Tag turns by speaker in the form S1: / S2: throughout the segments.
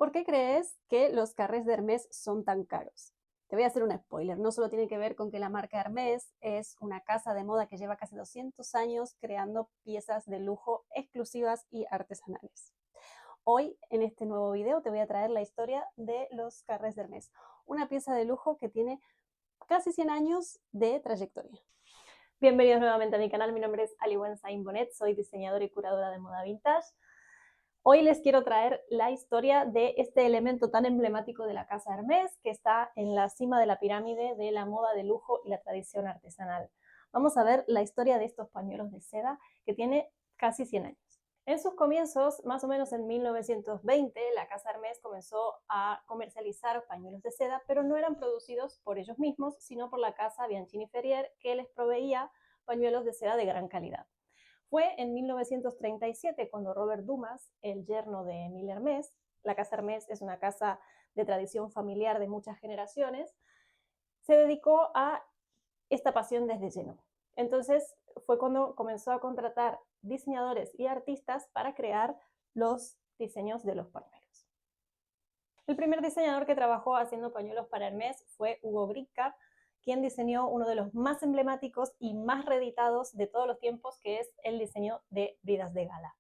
S1: ¿Por qué crees que los carrés de Hermès son tan caros? Te voy a hacer un spoiler. No solo tiene que ver con que la marca Hermès es una casa de moda que lleva casi 200 años creando piezas de lujo exclusivas y artesanales. Hoy, en este nuevo video, te voy a traer la historia de los carrés de Hermès, una pieza de lujo que tiene casi 100 años de trayectoria.
S2: Bienvenidos nuevamente a mi canal, mi nombre es Aliwen Sain Bonet, soy diseñadora y curadora de moda vintage. Hoy les quiero traer la historia de este elemento tan emblemático de la casa Hermès, que está en la cima de la pirámide de la moda de lujo y la tradición artesanal. Vamos a ver la historia de estos pañuelos de seda que tiene casi 100 años. En sus comienzos, más o menos en 1920, la casa Hermès comenzó a comercializar pañuelos de seda, pero no eran producidos por ellos mismos, sino por la casa Bianchini Ferrier, que les proveía pañuelos de seda de gran calidad. Fue en 1937 cuando Robert Dumas, el yerno de Émile Hermès, la casa Hermès es una casa de tradición familiar de muchas generaciones, se dedicó a esta pasión desde lleno. Entonces fue cuando comenzó a contratar diseñadores y artistas para crear los diseños de los pañuelos. El primer diseñador que trabajó haciendo pañuelos para Hermès fue Hugo Brica, quien diseñó uno de los más emblemáticos y más reeditados de todos los tiempos, que es el diseño de bridas de gala.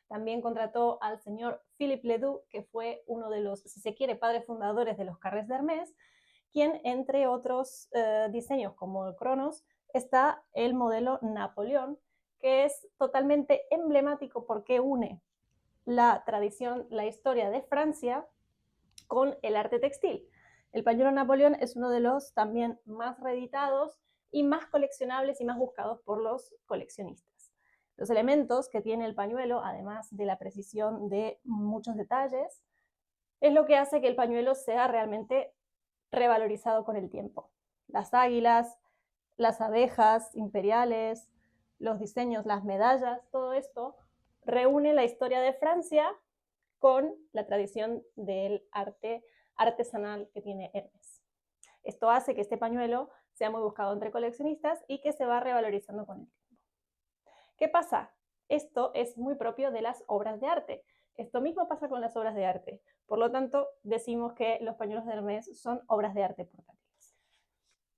S2: También contrató al señor Philippe Ledoux, que fue uno de los, si se quiere, padres fundadores de los carrés de Hermès, quien, entre otros diseños como el Cronos, está el modelo Napoleón, que es totalmente emblemático porque une la tradición, la historia de Francia con el arte textil. El pañuelo Napoleón es uno de los también más reeditados y más coleccionables y más buscados por los coleccionistas. Los elementos que tiene el pañuelo, además de la precisión de muchos detalles, es lo que hace que el pañuelo sea realmente revalorizado con el tiempo. Las águilas, las abejas imperiales, los diseños, las medallas, todo esto reúne la historia de Francia con la tradición del arte artesanal que tiene Hermès. Esto hace que este pañuelo sea muy buscado entre coleccionistas y que se va revalorizando con el tiempo. ¿Qué pasa? Esto es muy propio de las obras de arte. Esto mismo pasa con las obras de arte. Por lo tanto, decimos que los pañuelos de Hermès son obras de arte portátiles.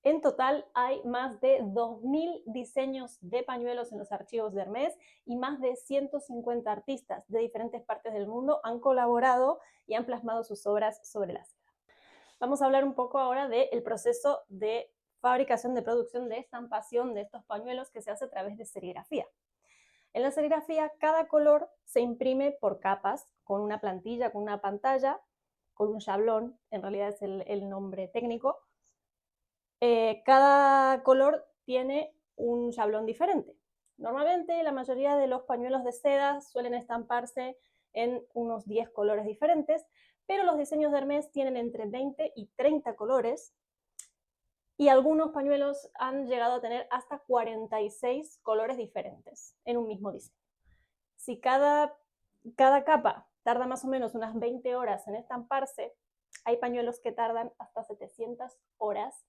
S2: En total hay más de 2000 diseños de pañuelos en los archivos de Hermès y más de 150 artistas de diferentes partes del mundo han colaborado y han plasmado sus obras sobre la seda. Vamos a hablar un poco ahora del proceso de fabricación, de producción, de estampación de estos pañuelos que se hace a través de serigrafía. En la serigrafía, cada color se imprime por capas, con una plantilla, con una pantalla, con un chablón, en realidad es el nombre técnico. Cada color tiene un chablón diferente. Normalmente la mayoría de los pañuelos de seda suelen estamparse en unos 10 colores diferentes, pero los diseños de Hermès tienen entre 20 y 30 colores y algunos pañuelos han llegado a tener hasta 46 colores diferentes en un mismo diseño. Si cada capa tarda más o menos unas 20 horas en estamparse, hay pañuelos que tardan hasta 700 horas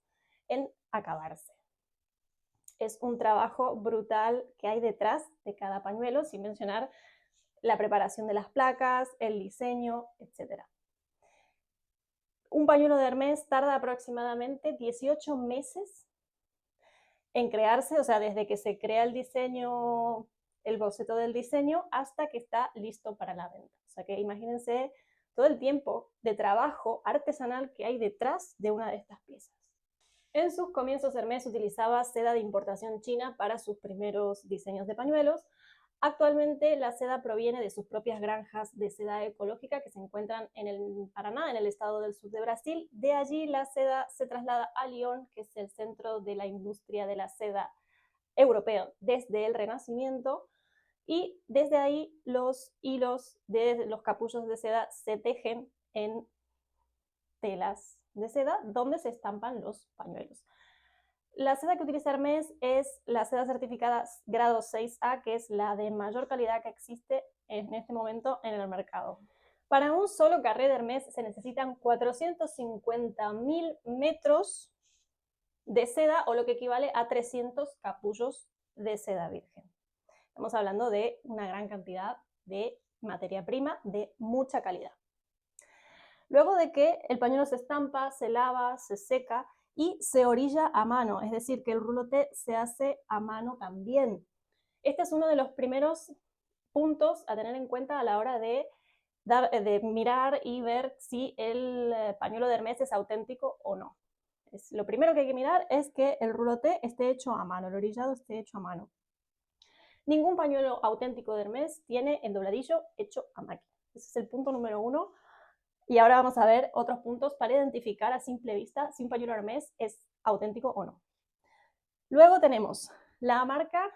S2: en acabarse. Es un trabajo brutal que hay detrás de cada pañuelo, sin mencionar la preparación de las placas, el diseño, etc. Un pañuelo de Hermès tarda aproximadamente 18 meses en crearse, o sea, desde que se crea el diseño, el boceto del diseño, hasta que está listo para la venta. O sea que imagínense todo el tiempo de trabajo artesanal que hay detrás de una de estas piezas. En sus comienzos, Hermès utilizaba seda de importación china para sus primeros diseños de pañuelos. Actualmente, la seda proviene de sus propias granjas de seda ecológica que se encuentran en el Paraná, en el estado del sur de Brasil. De allí, la seda se traslada a Lyon, que es el centro de la industria de la seda europea desde el Renacimiento. Y desde ahí, los hilos de los capullos de seda se tejen en telas de seda donde se estampan los pañuelos. La seda que utiliza Hermès es la seda certificada grado 6A, que es la de mayor calidad que existe en este momento en el mercado. Para un solo carré de Hermès se necesitan 450.000 metros de seda, o lo que equivale a 300 capullos de seda virgen. Estamos hablando de una gran cantidad de materia prima de mucha calidad. Luego de que el pañuelo se estampa, se lava, se seca y se orilla a mano, es decir, que el rouloté se hace a mano también. Este es uno de los primeros puntos a tener en cuenta a la hora de mirar y ver si el pañuelo de Hermès es auténtico o no. Lo primero que hay que mirar es que el rouloté esté hecho a mano, el orillado esté hecho a mano. Ningún pañuelo auténtico de Hermès tiene el dobladillo hecho a máquina. Ese es el punto número 1. Y ahora vamos a ver otros puntos para identificar a simple vista si un pañuelo Hermès es auténtico o no. Luego tenemos la marca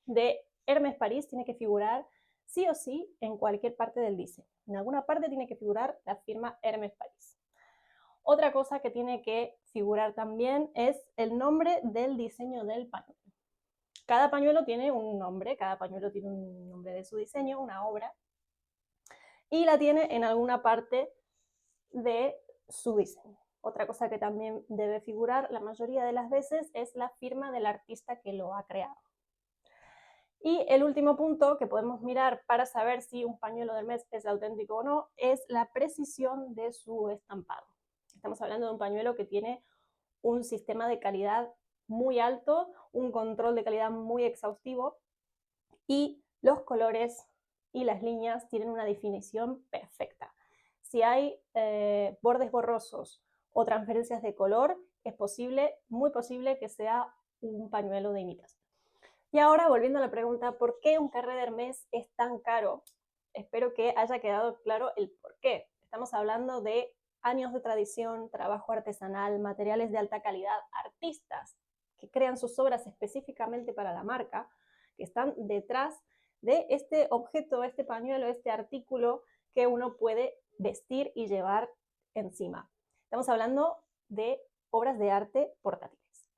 S2: de Hermès París, tiene que figurar sí o sí en cualquier parte del diseño. En alguna parte tiene que figurar la firma Hermès París. Otra cosa que tiene que figurar también es el nombre del diseño del pañuelo. Cada pañuelo tiene un nombre, cada pañuelo tiene un nombre de su diseño, una obra, y la tiene en alguna parte de su diseño. Otra cosa que también debe figurar la mayoría de las veces es la firma del artista que lo ha creado. Y el último punto que podemos mirar para saber si un pañuelo de Hermès es auténtico o no es la precisión de su estampado. Estamos hablando de un pañuelo que tiene un sistema de calidad muy alto, un control de calidad muy exhaustivo y los colores y las líneas tienen una definición perfecta. Si hay bordes borrosos o transferencias de color, es posible, muy posible que sea un pañuelo de imitación. Y ahora, volviendo a la pregunta, ¿por qué un carré de Hermès es tan caro? Espero que haya quedado claro el por qué. Estamos hablando de años de tradición, trabajo artesanal, materiales de alta calidad, artistas que crean sus obras específicamente para la marca, que están detrás de este objeto, este pañuelo, este artículo que uno puede vestir y llevar encima. Estamos hablando de obras de arte portátiles.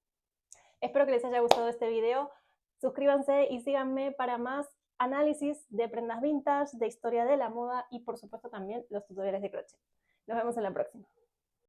S2: Espero que les haya gustado este video. Suscríbanse y síganme para más análisis de prendas vintage, de historia de la moda y por supuesto también los tutoriales de crochet. Nos vemos en la próxima.